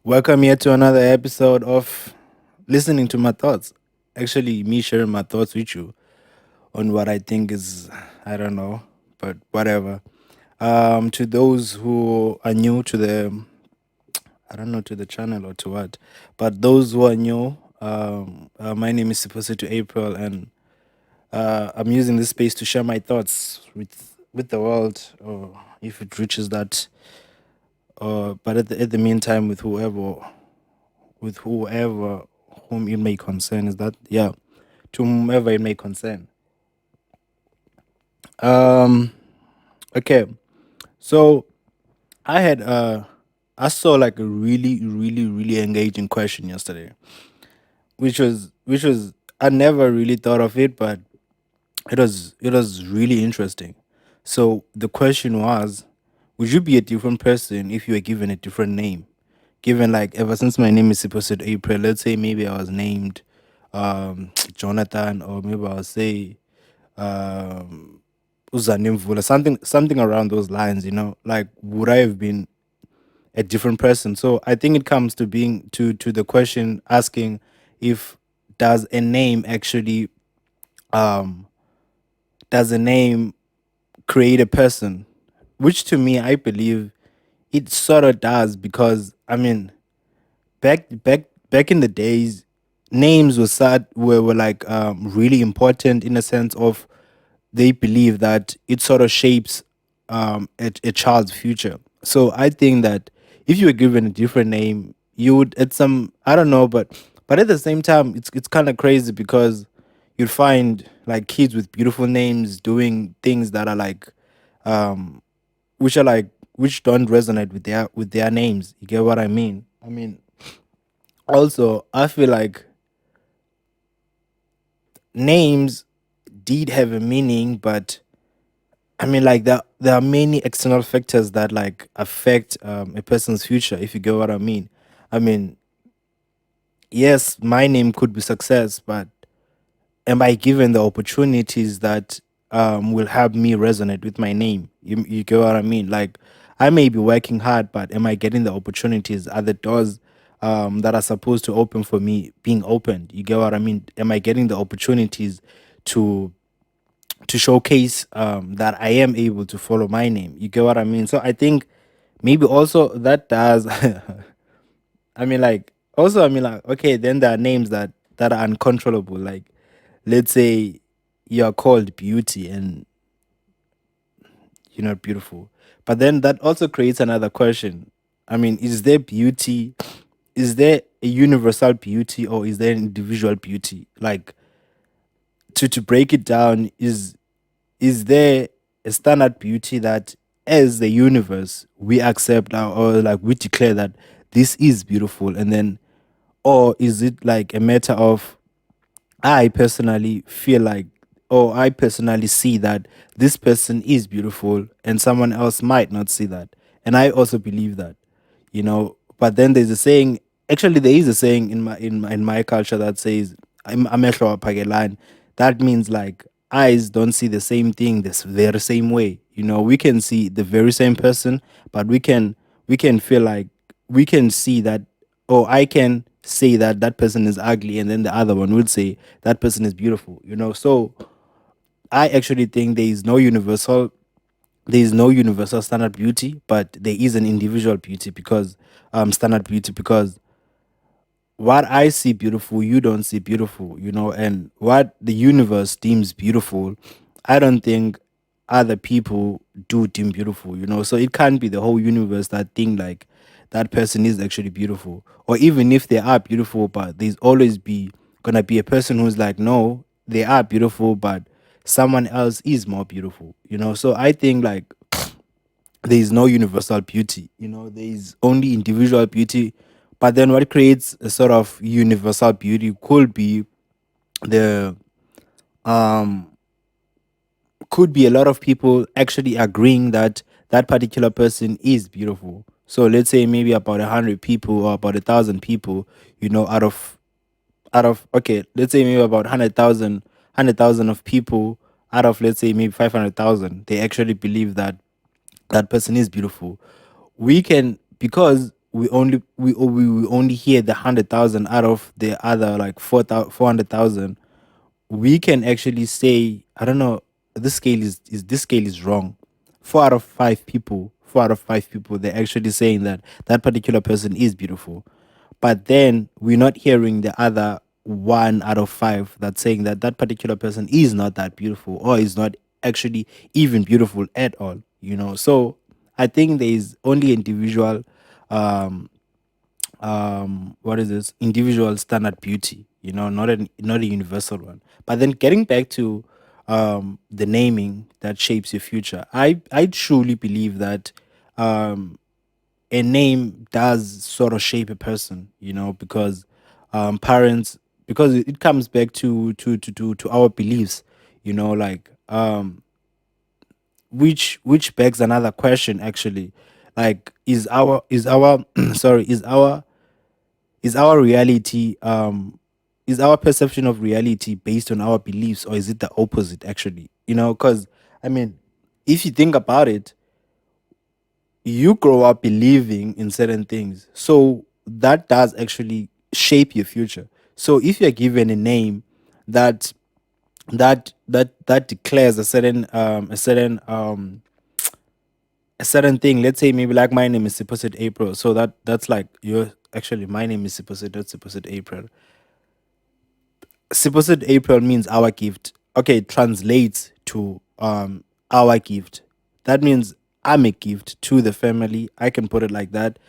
Welcome here to another episode of listening to my thoughts. Actually, me sharing my thoughts with you on what I think is, I don't know, but whatever. To those who are new to I don't know, to the channel or to what, but those who are new, my name is supposed to April, and I'm using this space to share my thoughts with the world, or if it reaches that, but at the meantime, with whoever whom it may concern. Is that, yeah, to whomever it may concern. um okay, so i had uh I saw like a really engaging question yesterday, which was I never really thought of it, but it was really interesting. So the question was, would you be a different person if you were given a different name? Given, like, ever since my name is supposed to April, let's say maybe I was named Jonathan, or maybe I'll say um Uzanimvula, something around those lines, like, would I have been a different person? So I think it comes to being to the question asking, if does a name actually um does a name create a person? Which, to me, I believe it sort of does, because I mean, back in the days, names were like really important, in a sense of, they believe that it sort of shapes a child's future. So I think that if you were given a different name, you would, at some, I don't know, but at the same time, it's kind of crazy, because you'd find like kids with beautiful names doing things that are like um which are like, which don't resonate with their names. You get what I mean? I mean, also, I feel like names did have a meaning, but I mean, like, there are many external factors that like affect a person's future. If you get what I mean. I mean, yes, my name could be success, but am I given the opportunities that will help me resonate with my name? You get what I mean? Like, I may be working hard, but am I getting the opportunities? Are the doors that are supposed to open for me being opened? You get what I mean? Am I getting the opportunities to to showcase that I am able to follow my name? You get what I mean? So I think maybe also that does. I mean, like, also, I mean, like, okay, then there are names that are uncontrollable. Like, let's say you're called Beauty and you're not beautiful, but then that also creates another question. I mean, is there beauty? Is there a universal beauty, or is there an individual beauty? Like, to break it down, is there a standard beauty that, as the universe, we accept, or like we declare that this is beautiful, and then, or is it like a matter of, I personally feel like, or I personally see that this person is beautiful, and someone else might not see that, and I also believe that, but then there's a saying. Actually, there is a saying in my culture that says, "Amehlo aphakelani." That means, like, eyes don't see the same thing this very same way. We can see the very same person, but we can feel like, we can see that, or I can say that that person is ugly, and then the other one would say that person is beautiful. So I actually think there is no universal standard beauty, but there is an individual beauty, because standard beauty, because what I see beautiful, you don't see beautiful, and what the universe deems beautiful, I don't think other people do deem beautiful, So it can't be the whole universe that think like that person is actually beautiful. Or even if they are beautiful, but there's always gonna be a person who's like, no, they are beautiful, but someone else is more beautiful, So I think, like, there is no universal beauty, there is only individual beauty. But then what creates a sort of universal beauty the um could be a lot of people actually agreeing that that particular person is beautiful. So let's say maybe about 100 people, or about 1,000 people, out of okay, let's say maybe about 100,000 of people, out of, let's say, maybe 500,000, they actually believe that that person is beautiful. We can, because we only hear the 100,000 out of the other like 400,000, we can actually say, I don't know, this scale is wrong. 4 out of 5 people, they're actually saying that that particular person is beautiful. But then we're not hearing the other 1 out of 5 that's saying that that particular person is not that beautiful or is not actually even beautiful at all, you know. So I think there is only individual um what is this individual standard beauty, you know, not a universal one. But then getting back to the naming that shapes your future, I truly believe that um a name does sort of shape a person, you know, because parents, because it comes back to our beliefs, you know, like which begs another question actually, like is our sorry, is our reality is our perception of reality based on our beliefs, or is it the opposite actually, you know? Because I mean, if you think about it, you grow up believing in certain things, so that does actually shape your future. So if you're given a name that that declares a certain thing, let's say maybe like my name is supposed April, so that's like your actually my name is supposed, not supposed April. Supposed April means our gift. Okay, it translates to our gift. That means I'm a gift to the family. I can put it like that.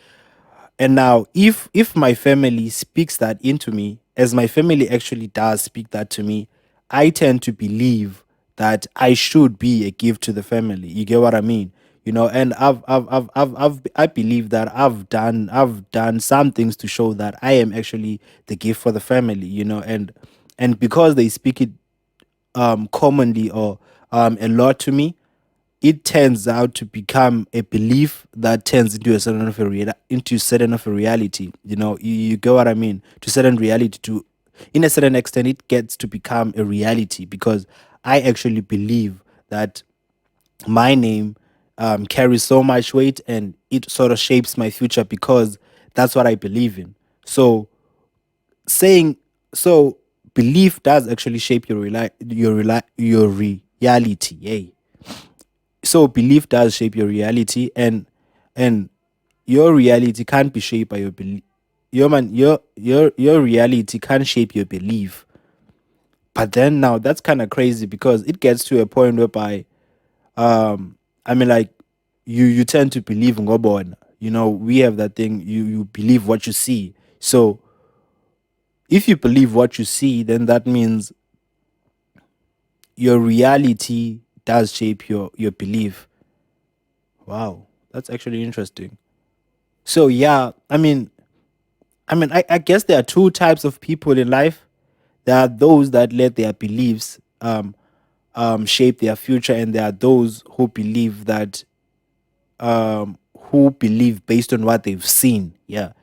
And now if my family speaks that into me, as my family actually does speak that to me, I tend to believe that I should be a gift to the family. You get what I mean? You know, and I believe that I've done some things to show that I am actually the gift for the family, you know, and because they speak it commonly or a lot to me, it turns out to become a belief that turns into a certain of a into certain of a reality. You know, you get what I mean? To certain reality, to in a certain extent, it gets to become a reality because I actually believe that my name carries so much weight and it sort of shapes my future because that's what I believe in. So saying so belief does actually shape your reality. Yay. So belief does shape your reality, and your reality can't be shaped by your belief. Your reality can't shape your belief. But then now that's kind of crazy because it gets to a point whereby I mean, like you tend to believe in Gobon. You know, we have that thing, you believe what you see. So if you believe what you see, then that means your reality does shape your belief. Wow, that's actually interesting. So yeah, I guess there are two types of people in life. There are those that let their beliefs shape their future, and there are those who believe based on what they've seen. Yeah,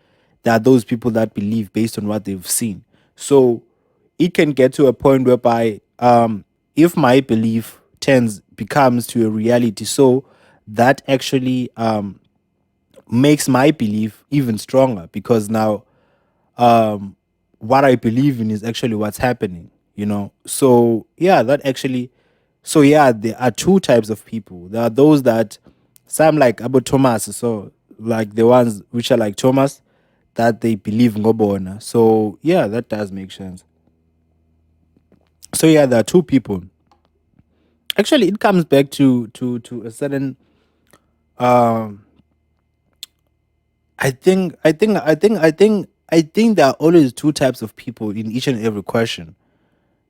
there are those people that believe based on what they've seen. So it can get to a point whereby if my belief turns becomes to a reality, so that actually makes my belief even stronger because now what I believe in is actually what's happening, you know. So yeah, that actually, so yeah, there are two types of people. There are those that some like about Thomas, so like the ones which are like Thomas, that they believe in Ngobona. So yeah, that does make sense. So yeah, there are two people. Actually, it comes back to a certain um I think there are always two types of people in each and every question,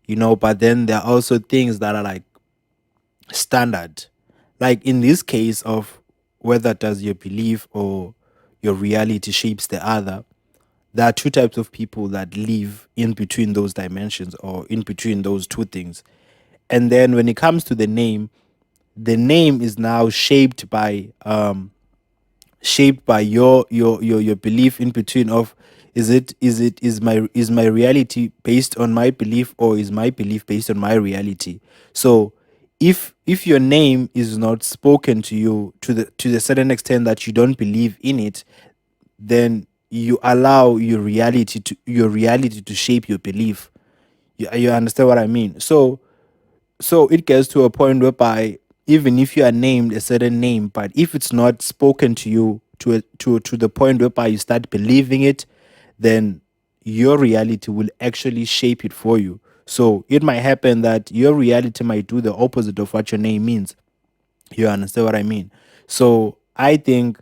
you know, but then there are also things that are like standard. Like in this case of whether does your belief or your reality shapes the other, there are two types of people that live in between those dimensions or in between those two things. And then when it comes to the name is now shaped by your belief in between of is my reality based on my belief or is my belief based on my reality. So if your name is not spoken to you to the certain extent that you don't believe in it, then you allow your reality to shape your belief. You understand what I mean? So it gets to a point whereby even if you are named a certain name, but if it's not spoken to you to the point whereby you start believing it, then your reality will actually shape it for you. So it might happen that your reality might do the opposite of what your name means. You understand what I mean? So I think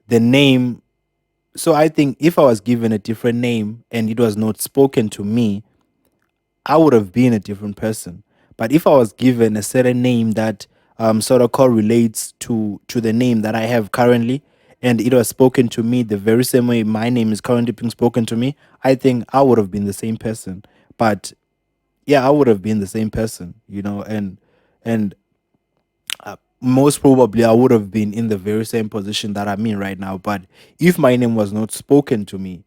the name so I think if I was given a different name and it was not spoken to me, I would have been a different person. But if I was given a certain name that sort of correlates to the name that I have currently, and it was spoken to me the very same way my name is currently being spoken to me, I think I would have been the same person. But yeah, I would have been the same person, and most probably I would have been in the very same position that I'm in right now. But if my name was not spoken to me,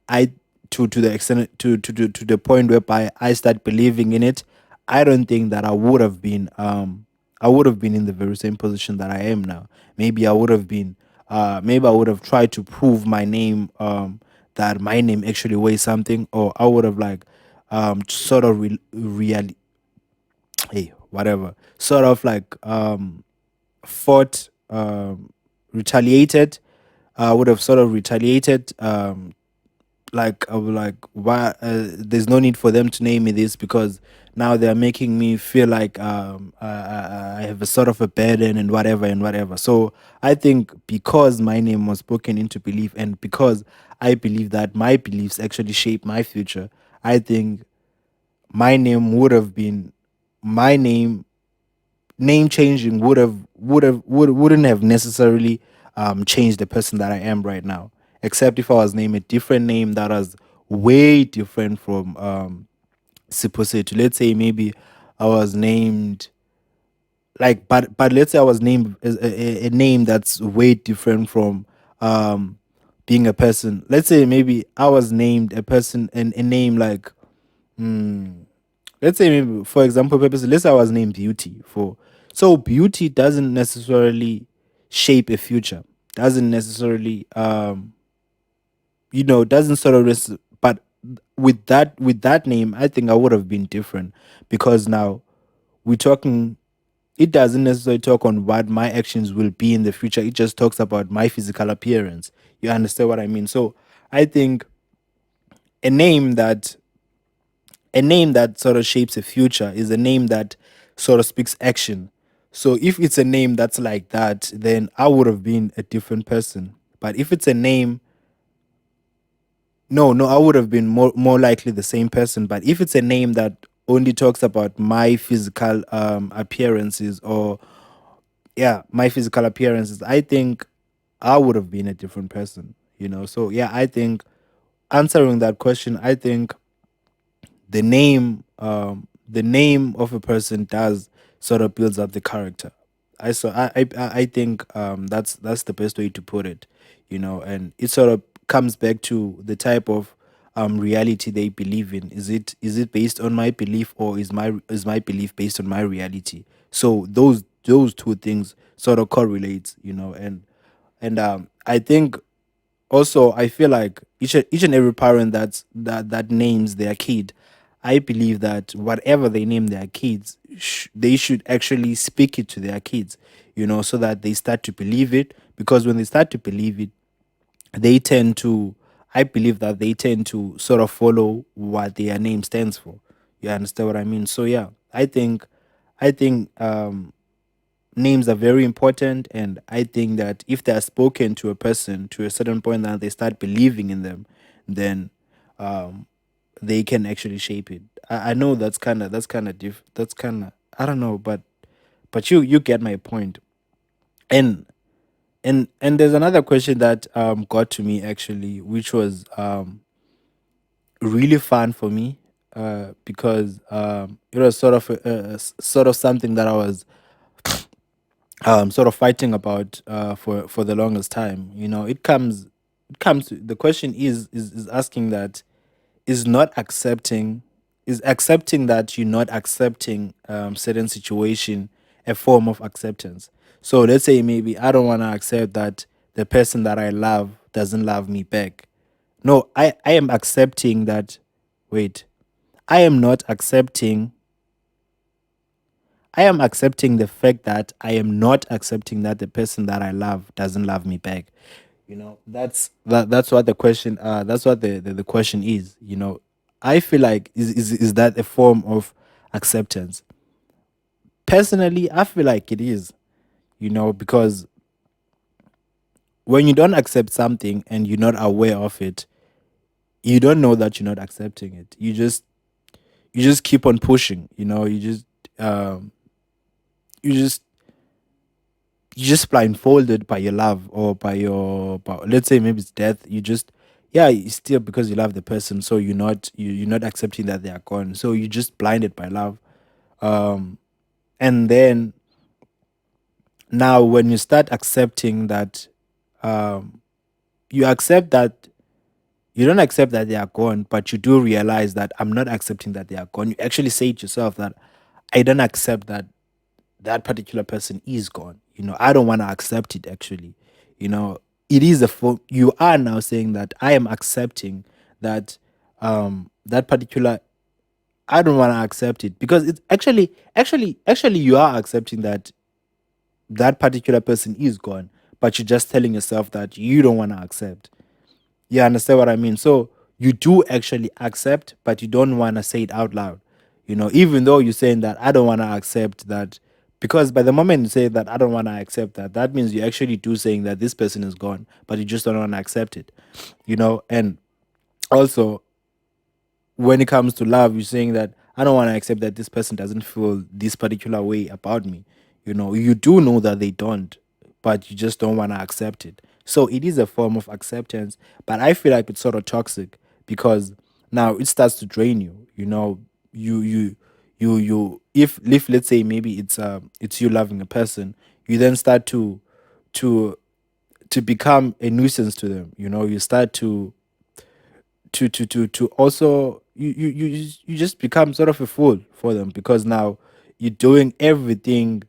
I to the extent to the point whereby I start believing in it, I don't think that I would have been in the very same position that I am now. Maybe I would have been maybe I would have tried to prove my name that my name actually weighs something, or I would have like sort of really hey whatever sort of like fought, retaliated. I would have sort of retaliated. Like I was like, why? There's no need for them to name me this because now they're making me feel like I have a sort of a burden and whatever and whatever. So I think because my name was spoken into belief and because I believe that my beliefs actually shape my future, I think my name would have been my name changing wouldn't have necessarily changed the person that I am right now. Except if I was named a different name that was way different from supposed to. Let's say maybe I was named like but let's say I was named a name that's way different from um being a person. Let's say maybe I was named a person and a name like let's say maybe for example purpose let's say I was named beauty for so beauty doesn't necessarily shape a future, doesn't necessarily doesn't sort of but with that name I think I would have been different because now we're talking it doesn't necessarily talk on what my actions will be in the future, it just talks about my physical appearance. You understand what I mean? So I think a name that a name that sort of shapes a future is a name that sort of speaks action. So if it's a name that's like that, then I would have been a different person. But if it's a name, no, I would have been more likely the same person. But if it's a name that only talks about my physical appearances or yeah, my physical appearances, I think I would have been a different person. So yeah, I think answering that question, I think the name of a person does sort of builds up the character. I think that's the best way to put it. And it sort of comes back to the type of reality they believe in. Is it based on my belief or is my belief based on my reality? So those two things sort of correlate. And I think also I feel like each and every parent that names their kid, I believe that whatever they name their kids, they should actually speak it to their kids, so that they start to believe it. Because when they start to believe it, they tend to, I believe that they tend to sort of follow what their name stands for. You understand what I mean? So yeah, I think names are very important, and I think that if they are spoken to a person to a certain point that they start believing in them, then um they can actually shape it. I know that's kind of I don't know, but you get my point. And and there's another question that got to me actually, which was really fun for me because it was sort of sort of something that I was sort of fighting about for the longest time. It comes the question is asking that is not accepting is accepting that you're not accepting certain situation a form of acceptance. So let's say maybe I don't want to accept that the person that I love doesn't love me back. No, I am accepting that. Wait, I am not accepting. I am accepting the fact that I am not accepting that the person that I love doesn't love me back. That's what the question. That's what the question is. I feel like is that a form of acceptance? Personally, I feel like it is. Because when you don't accept something and you're not aware of it, you don't know that you're not accepting it. You just keep on pushing. Um you just you just blindfolded by your love, or let's say maybe it's death. You just, yeah, it's still because you love the person, so you're not accepting that they are gone, so you just blinded by love. um and then now when you start accepting that, um you accept that, you don't accept that they are gone, but you do realize that I'm not accepting that they are gone. You actually say to yourself that I don't accept that that particular person is gone. I don't want to accept it actually. You know, it is a form. You are now saying that I am accepting that that particular, I don't want to accept it, because it's actually you are accepting that that particular person is gone, but you're just telling yourself that you don't want to accept. You understand what I mean? So you do actually accept, but you don't want to say it out loud. Even though you're saying that I don't want to accept that, because by the moment you say that I don't want to accept that, that means you actually do saying that this person is gone, but you just don't want to accept it. And also, when it comes to love, you're saying that I don't want to accept that this person doesn't feel this particular way about me. You do know that they don't, but you just don't want to accept it. So it is a form of acceptance, but I feel like it's sort of toxic, because now it starts to drain you. If let's say maybe it's you loving a person, you then start to to become a nuisance to them. You start to also you just become sort of a fool for them, because now you're doing everything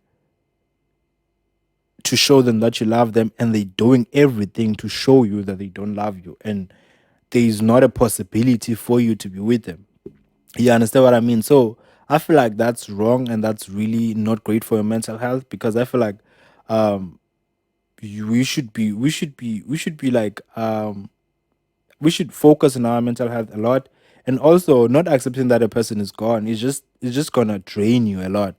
to show them that you love them, and they're doing everything to show you that they don't love you, and there is not a possibility for you to be with them. You understand what I mean? So I feel like that's wrong, and that's really not great for your mental health, because I feel like um we should be like, we should focus on our mental health a lot, and also not accepting that a person is gone is just, it's just gonna drain you a lot.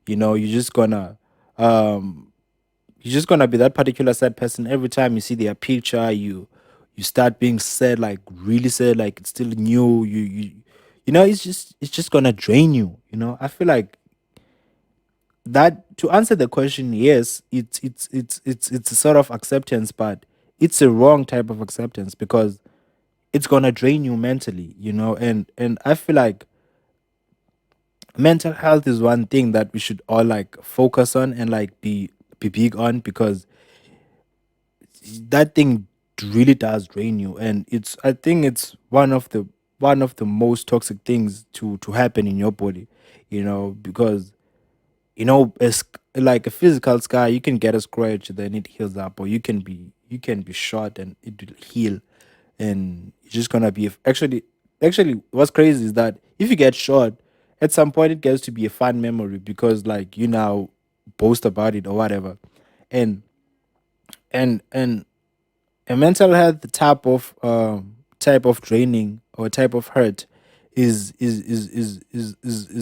You're just gonna um you're just gonna be that particular sad person. Every time you see their picture, you start being sad, like really sad, like it's still new. It's just gonna drain you. I feel like that, to answer the question, yes, it's a sort of acceptance, but it's a wrong type of acceptance, because it's gonna drain you mentally. And I feel like mental health is one thing that we should all like focus on, and like be big on, because that thing really does drain you, and I think it's one of the most toxic things to happen in your body. Because as like a physical scar, you can get a scratch, then it heals up, or you can be shot and it will heal. And it's just gonna be actually what's crazy is that if you get shot, at some point it gets to be a fun memory, because like you now boast about it or whatever. And and and a mental health type of training, or type of hurt, is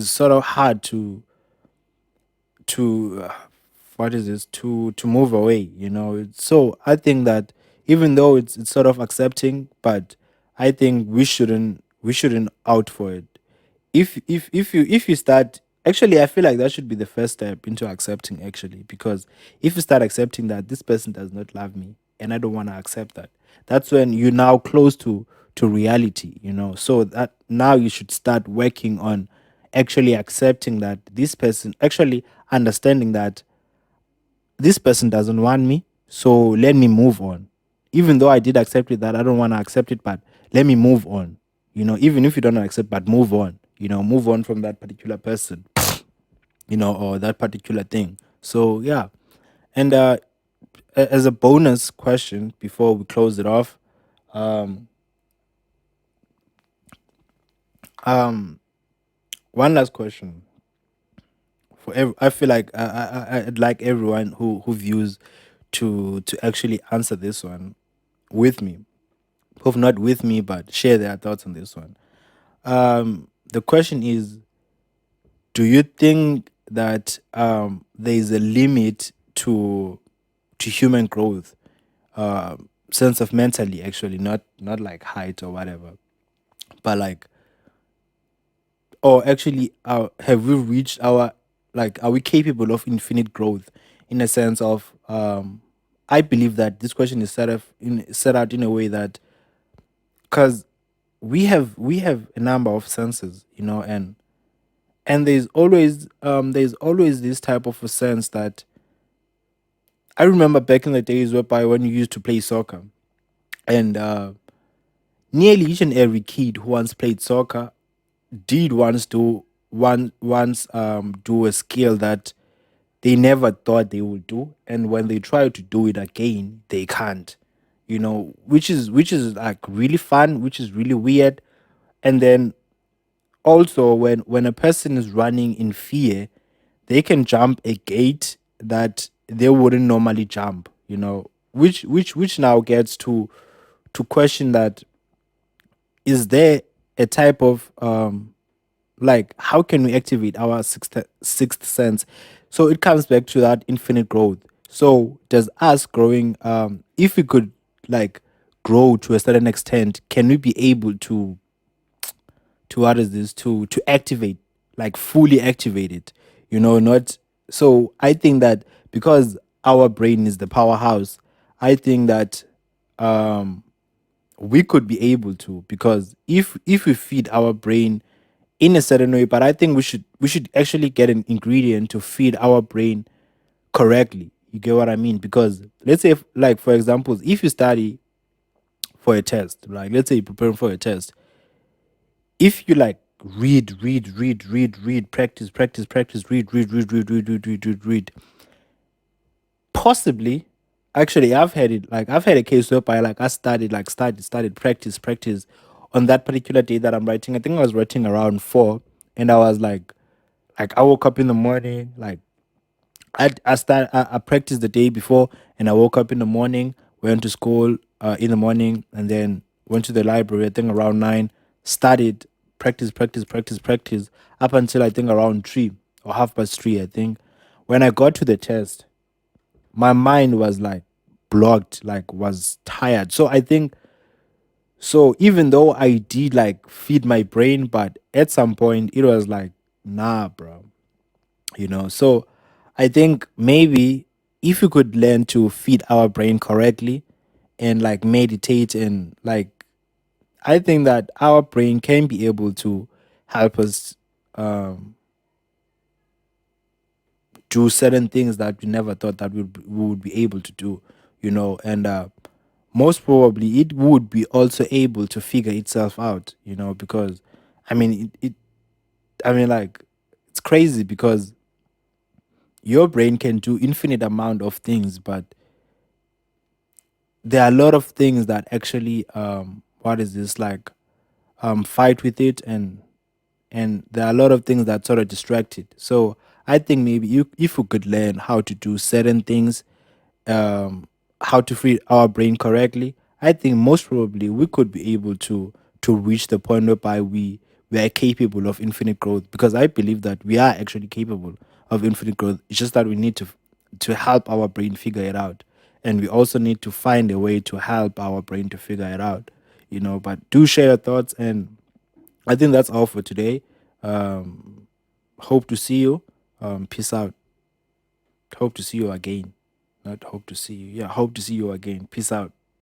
sort of hard to what is this, to move away. So I think that, even though it's sort of accepting, but I think we shouldn't out for it. If you start, actually, I feel like that should be the first step into accepting, actually, because if you start accepting that this person does not love me, and I don't want to accept that, that's when you're now close to reality. So that now you should start working on actually accepting that this person, actually understanding that this person doesn't want me, so let me move on. Even though I did accept it, that I don't want to accept it, but let me move on. Even if you don't accept, but move on. Move on from that particular person, or that particular thing. So yeah. And as a bonus question before we close it off, Um, um, one last question for I feel like I'd like everyone who views to actually answer this one with me. Hope not with me, but share their thoughts on this one. The question is: do you think that there is a limit to human growth, sense of mentally, actually, not like height or whatever, but like, or actually, have we reached our, like, are we capable of infinite growth, in a sense of, I believe that this question is set out in a way that, because we have a number of senses, and there's always this type of a sense that I remember back in the days whereby when you used to play soccer, and nearly each and every kid who once played soccer did once do a skill that they never thought they would do, and when they try to do it again, they can't. Which is like really fun, which is really weird. And then also, when a person is running in fear, they can jump a gate that they wouldn't normally jump, which now gets to question that, is there a type of, like, how can we activate our sixth sense? So it comes back to that infinite growth. So does us growing, if we could, like, grow to a certain extent, can we be able to what is this, to activate, like fully activate it, not. So I think that because our brain is the powerhouse, I think that um we could be able to, because if we feed our brain in a certain way, but I think we should actually get an ingredient to feed our brain correctly. You get what I mean? Because let's say, like, for example, if you study for a test, like, let's say you're preparing for a test, if you, like, read, practice, read, possibly, actually, I've had a case whereby, like, I studied, like, studied, practice on that particular day that I'm writing. I think I was writing around 4, and I was like I woke up in the morning, like, I practiced the day before, and I woke up in the morning, went to school in the morning, and then went to the library. I think around 9, studied, practice up until I think around 3 or half past 3. I think when I got to the test, my mind was like blocked, like was tired. So I think, so even though I did, like, feed my brain, but at some point it was like, nah, bro, so I think maybe if we could learn to feed our brain correctly, and, like, meditate, and, like, I think that our brain can be able to help us um do certain things that we never thought that we would be able to do, and most probably it would be also able to figure itself out, because I mean I mean, like, it's crazy because your brain can do infinite amount of things, but there are a lot of things that actually, what is this, like, fight with it, and there are a lot of things that sort of distract it. So I think maybe if we could learn how to do certain things, um, how to feed our brain correctly, I think most probably we could be able to reach the point whereby we are capable of infinite growth. Because I believe that we are actually capable of infinite growth. It's just that we need to help our brain figure it out, and we also need to find a way to help our brain to figure it out. But do share your thoughts, and I think that's all for today. Um, hope to see you. Peace out. Hope to see you again. Not hope to see you. Yeah, hope to see you again. Peace out.